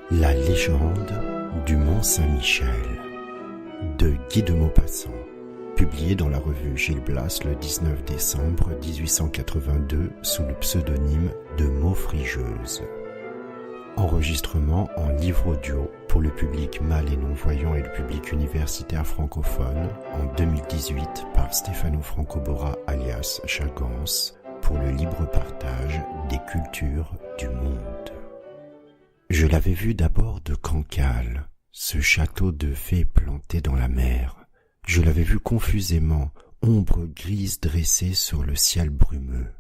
La légende du Mont Saint-Michel de Guy de Maupassant, publié dans la revue Gil Blas le 19 décembre 1882 sous le pseudonyme de Maufrigeuse. Enregistrement en livre audio pour le public mâle et non-voyant et le public universitaire francophone en 2018 par Stefano Francobora alias Chagans pour le libre partage des cultures du monde. Je l'avais vu d'abord de Cancale, ce château de fées planté dans la mer. Je l'avais vu confusément, ombre grise dressée sur le ciel brumeux.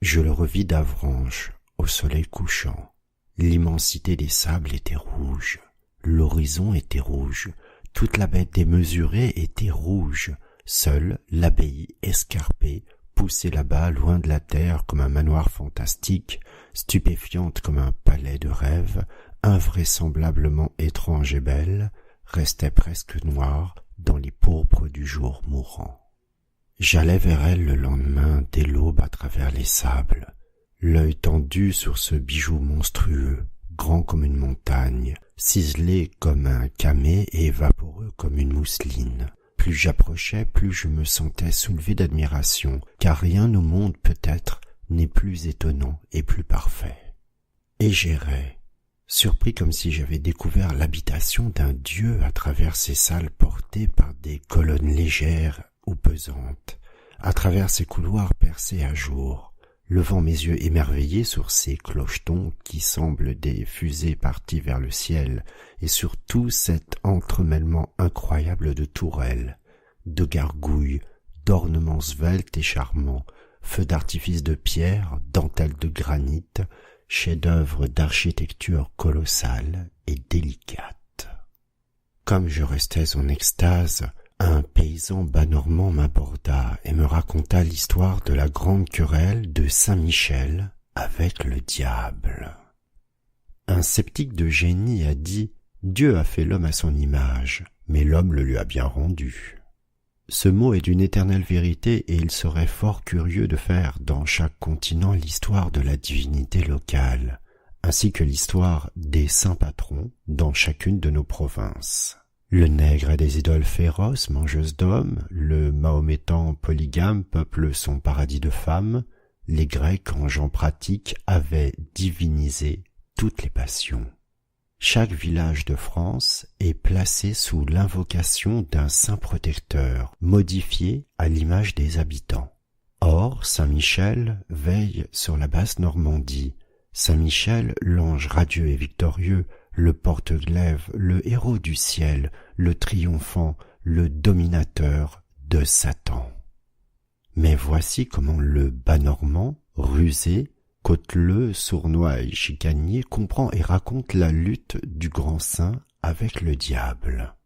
Je le revis d'Avranches, au soleil couchant. L'immensité des sables était rouge, l'horizon était rouge, toute la baie démesurée était rouge, seule l'abbaye escarpée, poussée là-bas loin de la terre comme un manoir fantastique, stupéfiante comme un palais de rêve, invraisemblablement étrange et belle, restait presque noire dans les pourpres du jour mourant. J'allais vers elle le lendemain dès l'aube à travers les sables, l'œil tendu sur ce bijou monstrueux, grand comme une montagne, ciselé comme un camée et vaporeux comme une mousseline. Plus j'approchais, plus je me sentais soulevé d'admiration, car rien au monde peut-être n'est plus étonnant et plus parfait. Et j'errais, surpris comme si j'avais découvert l'habitation d'un dieu à travers ces salles portées par des colonnes légères ou pesantes, à travers ces couloirs percés à jour, levant mes yeux émerveillés sur ces clochetons qui semblent des fusées parties vers le ciel, et sur tout cet entremêlement incroyable de tourelles, de gargouilles, d'ornements sveltes et charmants, feux d'artifice de pierre, dentelles de granit, chefs-d'œuvre d'architecture colossale et délicate. Comme je restais en extase, un paysan bas normand m'aborda et me raconta l'histoire de la grande querelle de Saint-Michel avec le diable. Un sceptique de génie a dit « Dieu a fait l'homme à son image, mais l'homme le lui a bien rendu ». Ce mot est d'une éternelle vérité et il serait fort curieux de faire dans chaque continent l'histoire de la divinité locale, ainsi que l'histoire des saints patrons dans chacune de nos provinces. Le nègre a des idoles féroces, mangeuses d'hommes, le mahométan polygame peuple son paradis de femmes, les Grecs en gens pratiques avaient divinisé toutes les passions. Chaque village de France est placé sous l'invocation d'un saint protecteur, modifié à l'image des habitants. Or, Saint-Michel veille sur la basse Normandie. Saint-Michel, l'ange radieux et victorieux, le porte-glaive, le héros du ciel, le triomphant, le dominateur de Satan. Mais voici comment le bas normand, rusé, côteleux, sournois et chicanier comprend et raconte la lutte du grand saint avec le diable.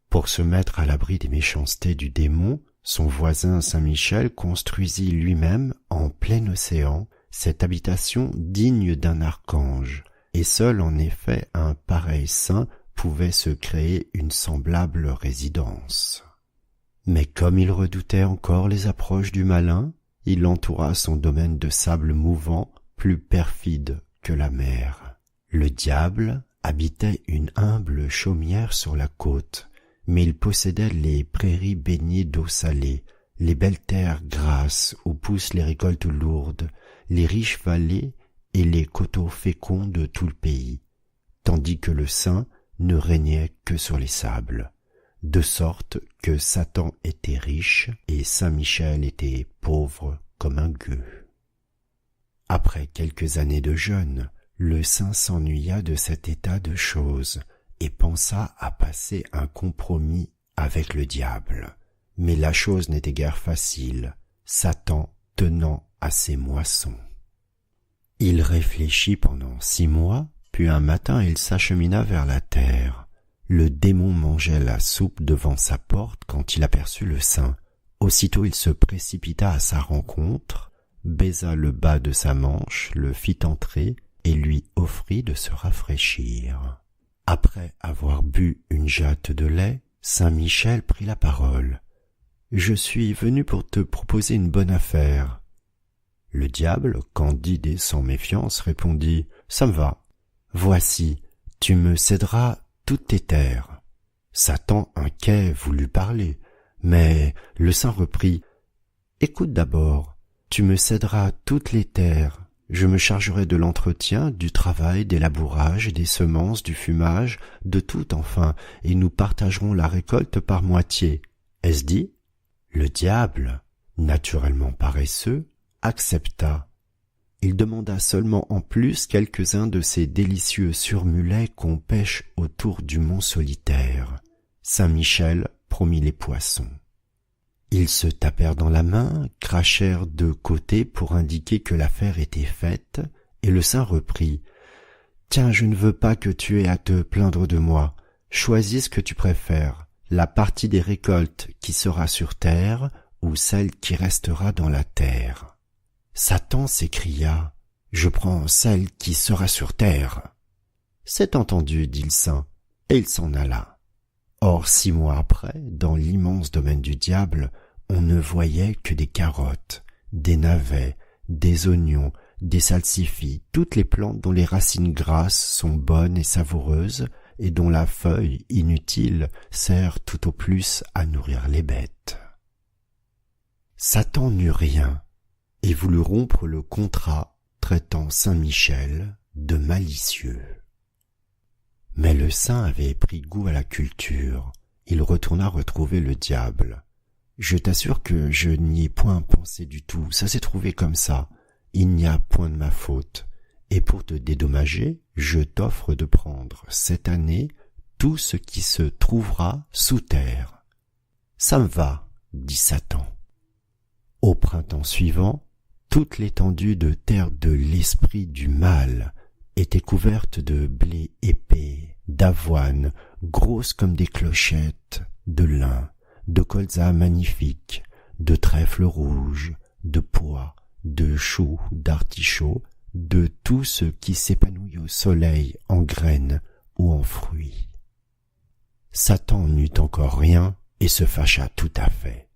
Pour se mettre à l'abri des méchancetés du démon, son voisin Saint-Michel construisit lui-même en plein océan cette habitation digne d'un archange, et seul en effet un pareil saint pouvait se créer une semblable résidence. Mais comme il redoutait encore les approches du malin, il entoura son domaine de sable mouvant, plus perfide que la mer. Le diable habitait une humble chaumière sur la côte, mais il possédait les prairies baignées d'eau salée, les belles terres grasses où poussent les récoltes lourdes, les riches vallées et les coteaux féconds de tout le pays, tandis que le saint ne régnait que sur les sables, de sorte que Satan était riche et Saint-Michel était pauvre comme un gueux. Après quelques années de jeûne, le saint s'ennuya de cet état de choses et pensa à passer un compromis avec le diable. Mais la chose n'était guère facile, Satan tenant à ses moissons. Il réfléchit pendant 6 mois, puis un matin il s'achemina vers la terre. Le démon mangeait la soupe devant sa porte quand il aperçut le saint. Aussitôt il se précipita à sa rencontre, baisa le bas de sa manche, le fit entrer et lui offrit de se rafraîchir. Après avoir bu une jatte de lait, Saint-Michel prit la parole. « Je suis venu pour te proposer une bonne affaire. » Le diable, candide et sans méfiance, répondit « Ça me va. Voici, Tu me céderas toutes tes terres. Satan inquiet voulut parler, mais le saint reprit, « Écoute d'abord, tu me céderas toutes les terres, je me chargerai de l'entretien, du travail, des labourages, des semences, du fumage, de tout enfin, et nous partagerons la récolte par moitié. » Est-ce dit? Le diable, naturellement paresseux, accepta. Il demanda seulement en plus quelques-uns de ces délicieux surmulets qu'on pêche autour du mont solitaire. Saint-Michel promit les poissons. Ils se tapèrent dans la main, crachèrent de côté pour indiquer que l'affaire était faite, et le saint reprit. « Tiens, je ne veux pas que tu aies à te plaindre de moi. Choisis ce que tu préfères, la partie des récoltes qui sera sur terre ou celle qui restera dans la terre. » Satan s'écria. « Je prends celle qui sera sur terre. » « C'est entendu, dit le saint, et il s'en alla. Or 6 mois après, dans l'immense domaine du diable, on ne voyait que des carottes, des navets, des oignons, des salsifis, toutes les plantes dont les racines grasses sont bonnes et savoureuses et dont la feuille, inutile, sert tout au plus à nourrir les bêtes. Satan n'eut rien et voulut rompre le contrat, traitant Saint-Michel de malicieux. Mais le saint avait pris goût à la culture. Il retourna retrouver le diable. « Je t'assure que je n'y ai point pensé du tout, ça s'est trouvé comme ça. Il n'y a point de ma faute. Et pour te dédommager, je t'offre de prendre cette année tout ce qui se trouvera sous terre. »« Ça me va, » dit Satan. Au printemps suivant, toute l'étendue de terre de l'esprit du mal était couverte de blé épais, d'avoine, grosses comme des clochettes, de lin, de colza magnifiques, de trèfles rouges, de pois, de choux, d'artichauts, de tout ce qui s'épanouit au soleil en graines ou en fruits. Satan n'eut encore rien et se fâcha tout à fait.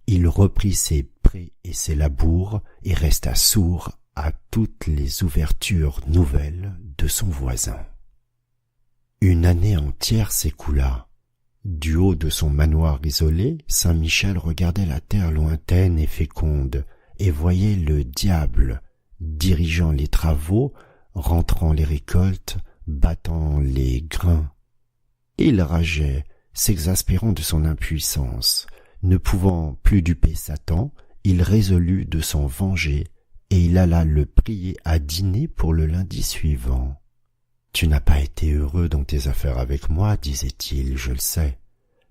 Il reprit ses prés et ses labours et resta sourd à toutes les ouvertures nouvelles de son voisin. Une année entière s'écoula. Du haut de son manoir isolé, Saint-Michel regardait la terre lointaine et féconde et voyait le diable dirigeant les travaux, rentrant les récoltes, battant les grains. Et il rageait, s'exaspérant de son impuissance. Ne pouvant plus duper Satan, il résolut de s'en venger et il alla le prier à dîner pour le lundi suivant. « Tu n'as pas été heureux dans tes affaires avec moi, disait-il, je le sais,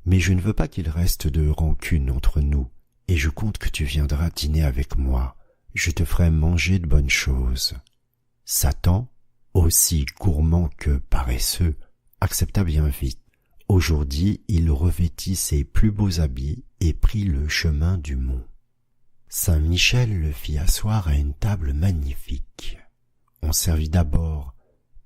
mais je ne veux pas qu'il reste de rancune entre nous, et je compte que tu viendras dîner avec moi, je te ferai manger de bonnes choses. » Satan, aussi gourmand que paresseux, accepta bien vite. Aujourd'hui, il revêtit ses plus beaux habits et prit le chemin du mont. Saint-Michel le fit asseoir à une table magnifique. On servit d'abord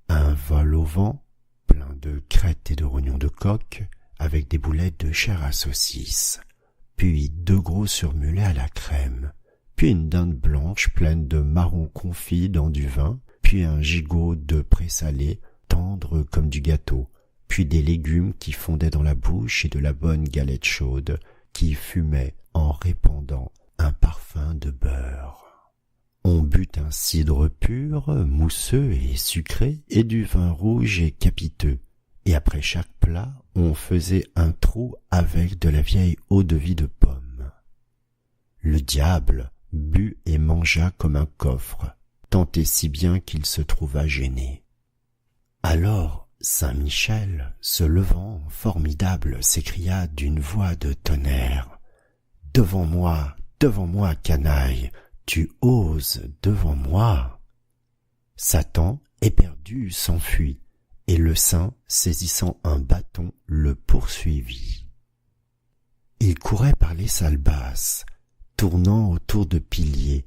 un vol au vent, plein de crêtes et de rognons de coq, avec des boulettes de chair à saucisse, puis 2 gros surmulets à la crème, puis une dinde blanche pleine de marrons confits dans du vin, puis un gigot de présalé, tendre comme du gâteau, puis des légumes qui fondaient dans la bouche et de la bonne galette chaude qui fumait en répandant un parfum de beurre. On but un cidre pur, mousseux et sucré, et du vin rouge et capiteux, et après chaque plat, on faisait un trou avec de la vieille eau-de-vie de pomme. Le diable but et mangea comme un coffre, tant et si bien qu'il se trouva gêné. Alors Saint-Michel, se levant, formidable, s'écria d'une voix de tonnerre. « Devant moi, canaille, tu oses devant moi !» Satan, éperdu, s'enfuit, et le saint, saisissant un bâton, le poursuivit. Il courait par les salles basses, tournant autour de piliers,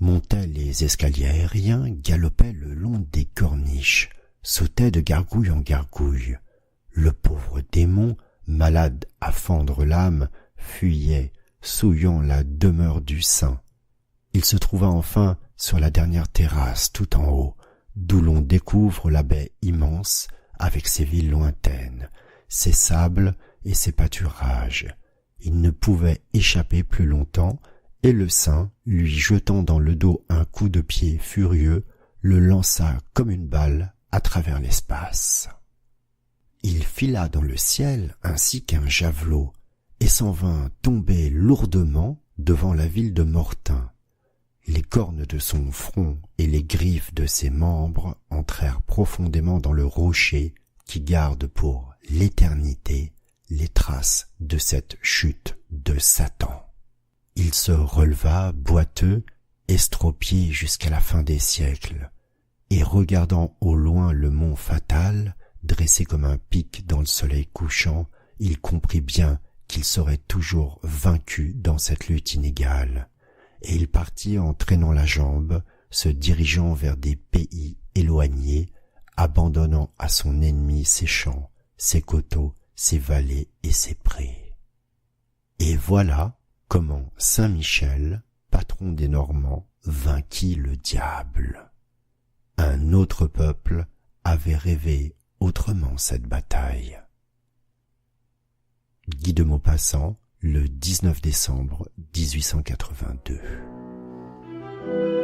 montait les escaliers aériens, galopait le long des corniches, sautait de gargouille en gargouille. Le pauvre démon, malade à fendre l'âme, fuyait, souillant la demeure du saint. Il se trouva enfin sur la dernière terrasse tout en haut, d'où l'on découvre la baie immense, avec ses villes lointaines, ses sables et ses pâturages. Il ne pouvait échapper plus longtemps, et le saint, lui jetant dans le dos un coup de pied furieux, le lança comme une balle à travers l'espace. Il fila dans le ciel ainsi qu'un javelot, et s'en vint tomber lourdement devant la ville de Mortain. Les cornes de son front et les griffes de ses membres entrèrent profondément dans le rocher qui garde pour l'éternité les traces de cette chute de Satan. Il se releva boiteux, estropié jusqu'à la fin des siècles, et regardant au loin le mont fatal, dressé comme un pic dans le soleil couchant, il comprit bien qu'il serait toujours vaincu dans cette lutte inégale, et il partit en traînant la jambe, se dirigeant vers des pays éloignés, abandonnant à son ennemi ses champs, ses coteaux, ses vallées et ses prés. Et voilà comment Saint Michel, patron des Normands, vainquit le diable. Un autre peuple avait rêvé autrement cette bataille. Guy de Maupassant, le 19 décembre 1882.